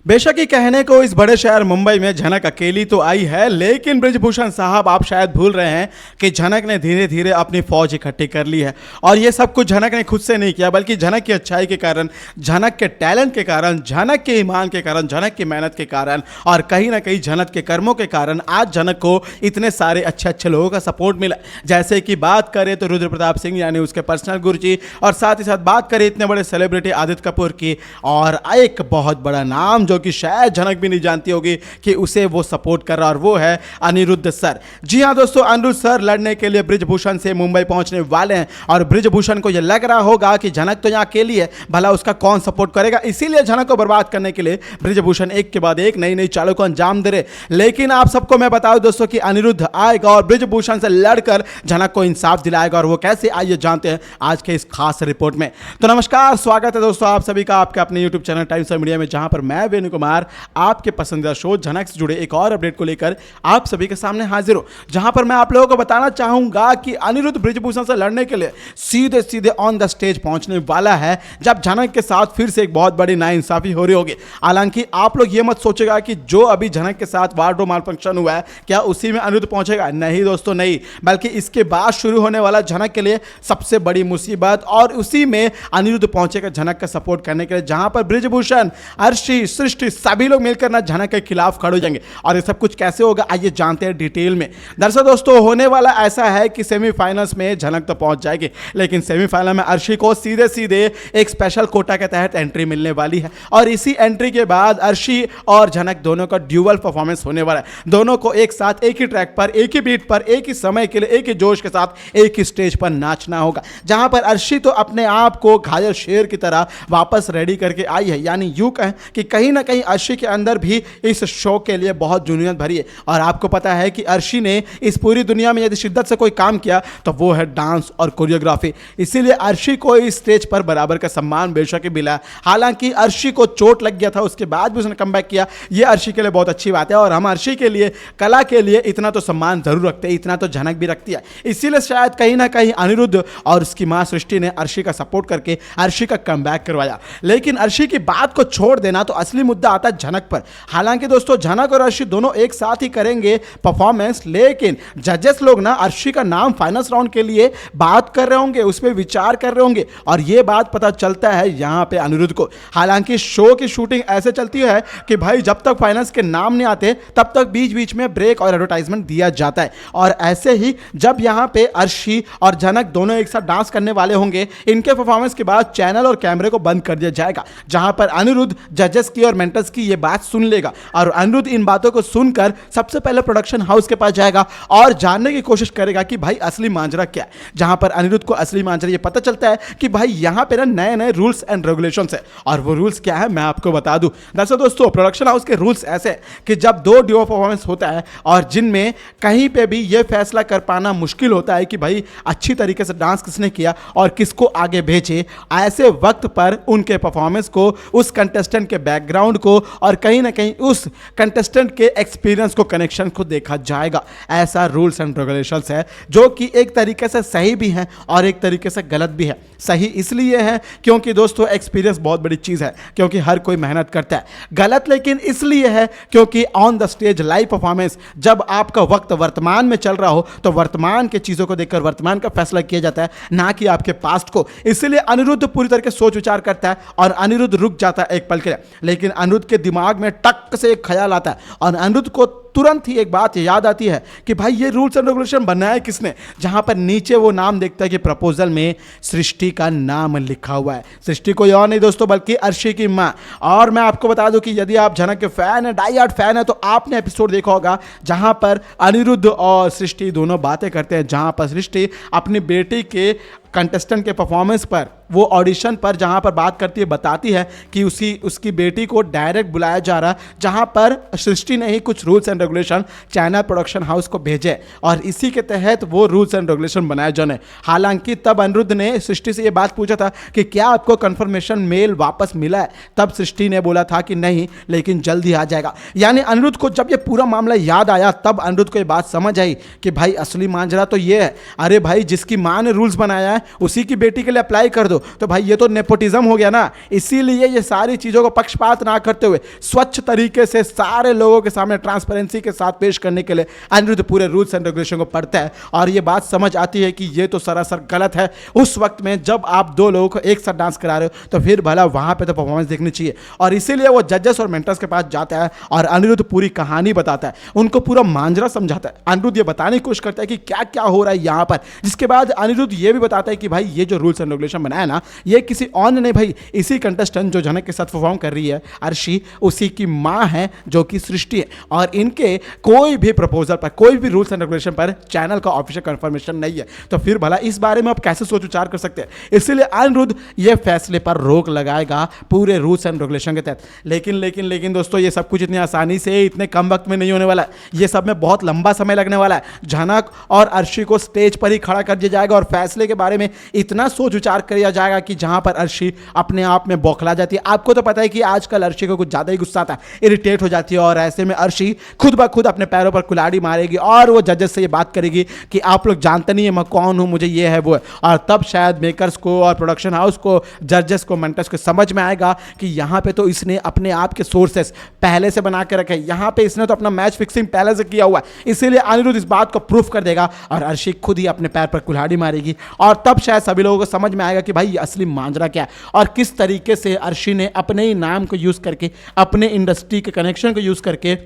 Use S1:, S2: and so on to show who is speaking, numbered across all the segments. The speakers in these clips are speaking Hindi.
S1: बेशक ही कहने को इस बड़े शहर मुंबई में झनक अकेली तो आई है, लेकिन बृजभूषण साहब आप शायद भूल रहे हैं कि झनक ने धीरे धीरे अपनी फौज इकट्ठी कर ली है। और ये सब कुछ झनक ने खुद से नहीं किया, बल्कि झनक की अच्छाई के कारण, झनक के टैलेंट के कारण, झनक के ईमान के कारण, झनक की मेहनत के कारण और कहीं ना कहीं झनक के कर्मों के कारण आज झनक को इतने सारे अच्छे अच्छे लोगों का सपोर्ट मिला। जैसे कि बात करें तो रुद्र प्रताप सिंह यानी उसके पर्सनल गुरुजी, और साथ ही साथ बात करें इतने बड़े सेलिब्रिटी आदित्य कपूर की, और एक बहुत बड़ा नाम जो कि शायद झनक भी नहीं जानती होगी कि उसे वो सपोर्ट कर रहा, और वो है अनिरुद्ध सर। जी हां दोस्तों, अनिरुद्ध सर लड़ने के लिए बृजभूषण से मुंबई पहुंचने वाले हैं और बृजभूषण को यह लग रहा होगा कि झनक तो यहां अकेली है, भला उसका कौन सपोर्ट करेगा। इसीलिए झनक को बर्बाद करने के लिए बृजभूषण एक के बाद एक नई नई चालों को अंजाम दे रहे। लेकिन आप सबको मैं बताऊं दोस्तों कि अनिरुद्ध आएगा और बृजभूषण से लड़कर झनक को इंसाफ दिलाएगा, और वो कैसे आइए जानते हैं आज के इस खास रिपोर्ट में। तो नमस्कार, स्वागत है दोस्तों आप सभी का आपके अपने YouTube channel times of media में, जहां पर मैं वेणु कुमार आपके पसंदीदा शो झनक से जुड़े एक और अपडेट को लेकर आप सभी के सामने हाजिर हूं, जहां पर मैं आप लोगों को बताना चाहूंगा कि अनिरुद्ध बृजभूषण से लड़ने के लिए सीधे सीधे ऑन द स्टेज पहुंचने वाला है, जब झनक के साथ फिर से एक बहुत बड़ी नाइंसाफी हो रही होगी। हालांकि आप लोग ये मत सोचेगा कि जो अभी झनक के साथ वार्डरोब माल फंक्शन हुआ है क्या उसी में अनिरुद्ध पहुंचेगा। नहीं दोस्तों, नहीं, बल्कि इसके बाद शुरू होने वाला झनक के लिए सबसे बड़ी मुसीबत, और उसी में अनिरुद्ध पहुंचेगा झनक का सपोर्ट करने के लिए, जहां पर बृजभूषण, अर्शी, सृष्टि सभी लोग मिलकर ना झनक के खिलाफ खड़े हो जाएंगे। और ये सब कुछ कैसे होगा आइए जानते हैं डिटेल में। दरअसल दोस्तों होने वाला ऐसा है कि सेमीफाइनल्स में झनक तो पहुंच जाएगी, लेकिन सेमीफाइनल में अर्शी को सीधे सीधे एक स्पेशल कोटा के तहत एंट्री मिलने वाली है, और इसी एंट्री के बाद अर्शी और झनक दोनों का ड्यूअल परफॉर्मेंस होने वाला है। दोनों को एक साथ एक ही ट्रैक पर, एक ही बीट पर, एक ही समय के लिए, एक ही जोश के साथ एक ही स्टेज पर नाचना होगा, जहां पर अर्शी तो अपने आप को घायल शेर की तरह वापस रेडी करके आई है। यानी यूं कहें कि कहीं ना कहीं अर्शी के अंदर भी इस शो के लिए बहुत जुनून भरी है, और आपको पता है कि अर्शी ने इस पूरी दुनिया में यदि शिद्दत से कोई काम किया तो वो है डांस और कोरियोग्राफी। इसीलिए अर्शी को इस स्टेज पर बराबर का सम्मान बेशक ही मिला। हालांकि अर्शी को चोट लग गया था, उसके बाद भी उसने कमबैक किया, ये अर्शी के लिए बहुत अच्छी बात है, और हम अर्शी के लिए, कला के लिए इतना तो सम्मान जरूर रखते हैं, इतना तो झनक भी रखती है। इसीलिए शायद कहीं ना कहीं अनिरुद्ध और उसकी मां सृष्टि ने अर्शी का सपोर्ट करके अर्शी का कमबैक करवाया। लेकिन अर्शी की बात को छोड़ देना तो असली मुद्दा आता है झनक पर। हालांकि दोस्तों झनक और अर्शी दोनों एक साथ ही करेंगे परफॉर्मेंस, लेकिन जजेस लोग ना अर्शी का नाम फाइनल्स राउंड के लिए बात कर रहे होंगे, उस पर विचार कर रहे होंगे, और यह बात पता चलता है यहां पे अनिरुद्ध को। हालांकि शो की शूटिंग ऐसे चलती है कि भाई जब तक फाइनल्स के नाम नहीं आते तब तक बीच बीच में ब्रेक और एडवर्टाइजमेंट दिया जाता है। और ऐसे ही जब यहां पे अर्शी और झनक दोनों एक साथ डांस करने वाले होंगे, इनके परफॉर्मेंस के बाद चैनल और कैमरे को बंद कर दिया जाएगा, जहां पर अनिरुद्ध जजेस की और मेंटर्स की यह बात सुन लेगा, और अनिरुद्ध इन बातों को सुनकर सबसे पहले प्रोडक्शन हाउस के पास जाएगा और जानने की कोशिश करेगा कि भाई असली मांजरा क्या है। जहां पर अनिरुद्ध को असली मांजरा यह पता चलता है कि भाई यहां पे ना नए नए रूल्स एंड रेगुलेशंस है, और वो रूल्स क्या है मैं आपको बता दूं। दरअसल दोस्तों प्रोडक्शन हाउस के रूल्स ऐसे कि जब दो ड्यूओ परफॉर्मेंस होता है और जिनमें कहीं पे भी यह फैसला कर पाना मुश्किल होता है कि भाई अच्छी तरीके से डांस किसने किया और किसको आगे भेजे, ऐसे वक्त पर उनके परफॉर्मेंस को, उस कंटेस्टेंट के बैकग्राउंड को और कहीं ना कहीं उस कंटेस्टेंट के एक्सपीरियंस को, कनेक्शन को देखा जाएगा। ऐसा रूल्स एंड रेगुलेशंस है जो कि एक तरीके से सही भी है और एक तरीके से गलत भी है। सही इसलिए है क्योंकि दोस्तों एक्सपीरियंस बहुत बड़ी चीज है, क्योंकि हर कोई मेहनत करता है। गलत लेकिन इसलिए है क्योंकि on the stage live performance, जब आपका वक्त वर्तमान में चल रहा हो तो वर्तमान के चीजों को देखकर वर्तमान का फैसला किया जाता है, ना कि आपके पास्ट को। इसलिए अनिरुद्ध पूरी तरह से सोच विचार करता है और अनिरुद्ध रुक जाता है एक पल के लिए, लेकिन अनिरुद्ध के दिमाग में टक से एक ख्याल आता है और अनिरुद्ध को तुरंत ही एक बात याद आती है कि भाई ये रूल्स एंड रेगुलेशन बनाया किसने, जहां पर नीचे वो नाम देखता है कि प्रपोजल में सृष्टि का नाम लिखा हुआ है। सृष्टि कोई और नहीं दोस्तों बल्कि अर्शी की मां। और मैं आपको बता दूं कि यदि आप झनक के फैन है, डाई हार्ड फैन है, तो आपने एपिसोड देखा होगा जहां पर अनिरुद्ध और सृष्टि दोनों बातें करते हैं, जहां पर सृष्टि अपनी बेटी के कंटेस्टेंट के परफॉर्मेंस पर, वो ऑडिशन पर जहां पर बात करती है, बताती है कि उसकी बेटी को डायरेक्ट बुलाया जा रहा, जहां पर सृष्टि ने ही कुछ rules and regulation channel production house को भेजे और इसी के तहत वो रूल्स एंड रेगुलेशन बनाए जाने। हालांकि तब अनिरुद्ध ने सृष्टि से ये बात पूछा था कि क्या आपको कंफर्मेशन मेल वापस मिला है, तब सृष्टि ने बोला था कि नहीं, लेकिन जल्द ही आ जाएगा। यानी अनिरुद्ध को जब ये पूरा मामला याद आया तब अनिरुद्ध को ये बात समझ आई कि भाई असली मांजरा तो ये है। अरे भाई जिसकी मां ने रूल्स बनाया है हैं उसी की बेटी के लिए अप्लाई कर दो। तो भाई ये तो नेपोटिज्म हो गया ना। इसीलिए ये सारी चीज़ों को पक्षपात ना करते हुए स्वच्छ तरीके से सारे लोगों के सामने ट्रांसपेरेंसी के साथ पेश करने के लिए अनिरुद्ध पूरे रूल्स एंड रेगुलेशन को पढ़ता है और ये बात समझ आती है कि ये तो सरासर गलत है। उस वक्त में जब आप दो लोगों को एक साथ डांस करा रहे हो तो फिर भला वहां पे तो परफॉर्मेंस देखनी चाहिए। और इसीलिए वो जजेस और मेंटर्स के पास जाता है और अनिरुद्ध पूरी कहानी बताता है, उनको पूरा मांजरा समझाता है। अनिरुद्ध ये बताने की कोशिश करता है कि क्या क्या हो रहा है यहाँ पर, जिसके बाद अनिरुद्ध ये भी बताता है कि भाई ये जो रूल्स एंड रेगुलेशन बनाया ना, ये किसी और ने नहीं भाई, इसी कंटेस्टेंट जो जनक के साथ परफॉर्म कर रही है अर्शी, उसी की माँ है जो कि सृष्टि है। और इनके कोई भी प्रपोजल पर, कोई भी रूल्स एंड रेगुलेशन पर चैनल का ऑफिशियल कंफर्मेशन नहीं है। तो फिर भला इस बारे में आप कैसे सोच विचार कर सकते हैं। इसलिए अनिरुद्ध ये फैसले पर रोक लगाएगा पूरे रूल्स एंड रेगुलेशन के तहत। लेकिन दोस्तों ये सब कुछ इतनी आसानी से इतने कम वक्त में नहीं होने वाला है। ये सब में बहुत लंबा समय लगने वाला है। जनक और अर्शी को स्टेज पर ही खड़ा कर दिया जाएगा और फैसले के बारे में इतना सोच विचार किया जाएगा कि जहां पर अर्शी अपने आप में बौखला जाती है। आपको तो पता है कि आजकल अर्शी को कुछ ज्यादा ही गुस्सा आता है, इरिटेट हो जाती है और ऐसे में अर्शी खुद ब खुद अपने पैरों पर कुल्हाड़ी मारेगी और वो जजेस से ये बात करेगी कि आप लोग जानते नहीं है मैं कौन हूं, मुझे ये है वो है। और तब शायद मेकर्स को और प्रोडक्शन हाउस को, जजेस को, मेंटर्स को समझ में आएगा कि यहाँ पे तो इसने अपने आप के सोर्सेस पहले से बना के रखे, यहाँ पे इसने तो अपना मैच फिक्सिंग पहले से किया हुआ है। इसीलिए अनिरुद्ध इस बात को प्रूफ कर देगा और अर्शी खुद ही अपने पैर पर कुल्हाड़ी मारेगी और तब शायद सभी लोगों को समझ में आएगा कि भाई ये असली मांजरा क्या है और किस तरीके से अर्शी ने अपने ही नाम को यूज करके, अपने इंडस्ट्री के कनेक्शन को यूज करके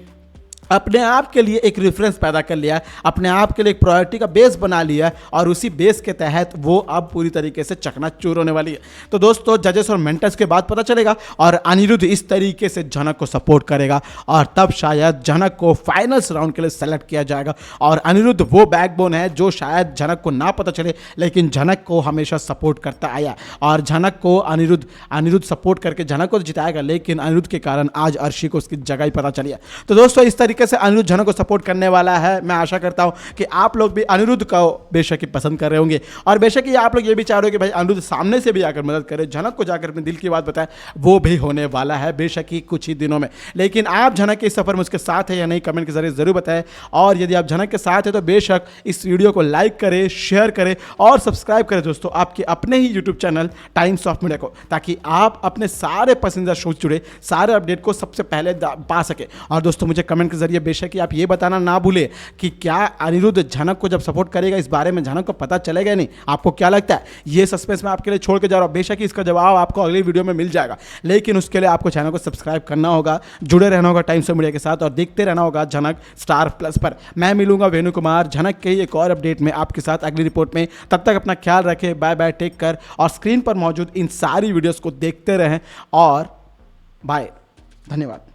S1: अपने आप के लिए एक रेफरेंस पैदा कर लिया, अपने आप के लिए एक प्रायोरिटी का बेस बना लिया और उसी बेस के तहत वो अब पूरी तरीके से चकनाचूर होने वाली है। तो दोस्तों जजेस और मेंटर्स के बाद पता चलेगा और अनिरुद्ध इस तरीके से जनक को सपोर्ट करेगा और तब शायद जनक को फाइनल्स राउंड के लिए सेलेक्ट किया जाएगा। और अनिरुद्ध वो बैकबोन है जो शायद जनक को ना पता चले लेकिन जनक को हमेशा सपोर्ट करता आया और जनक को अनिरुद्ध सपोर्ट करके जनक को जिताएगा। लेकिन अनिरुद्ध के कारण आज अर्शी को उसकी जगह ही पता चली है। तो दोस्तों इस तरीके से अनिरुद्ध जनक को सपोर्ट करने वाला है। मैं आशा करता हूं कि आप लोग भी अनिरुद्ध को बेशक ही पसंद कर रहे होंगे और बेशक ही आप लोग ये भी चाह रहे हो कि भाई अनिरुद्ध सामने से भी आकर मदद करे, जनक को जाकर अपने दिल की बात बताए। वो भी होने वाला है बेशक ही कुछ ही दिनों में। लेकिन आप जनक के इस सफर में उसके साथ है या नहीं, कमेंट के जरिए जरूर बताएं। और यदि आप जनक के साथ है तो बेशक इस वीडियो को लाइक करें, शेयर करें और सब्सक्राइब करें दोस्तों आपके अपने ही youtube channel times of media को, ताकि आप अपने सारे पसंदीदा शो जुड़े सारे अपडेट को सबसे पहले पा सके। और दोस्तों मुझे कमेंट के जरिए बेशक ही आप ये बताना ना भूले कि क्या अनिरुद्ध जनक को जब सपोर्ट करेगा इस बारे में जनक को पता चलेगा नहीं, आपको क्या लगता है? ये सस्पेंस मैं आपके लिए छोड़ के जा रहा हूं। बेशक ही इसका जवाब आपको अगली वीडियो में मिल जाएगा, लेकिन उसके लिए आपको चैनल को सब्सक्राइब करना होगा, जुड़े रहना होगा टाइम्स ऑफ मीडिया के साथ और देखते रहना होगा जनक स्टार प्लस पर। मैं मिलूंगा वेणु कुमार जनक के एक और अपडेट में आपके साथ अगली रिपोर्ट में। तब तक अपना ख्याल रखें, बाय बाय, टेक केयर और स्क्रीन पर मौजूद इन सारी वीडियोस को देखते रहें और बाय, धन्यवाद।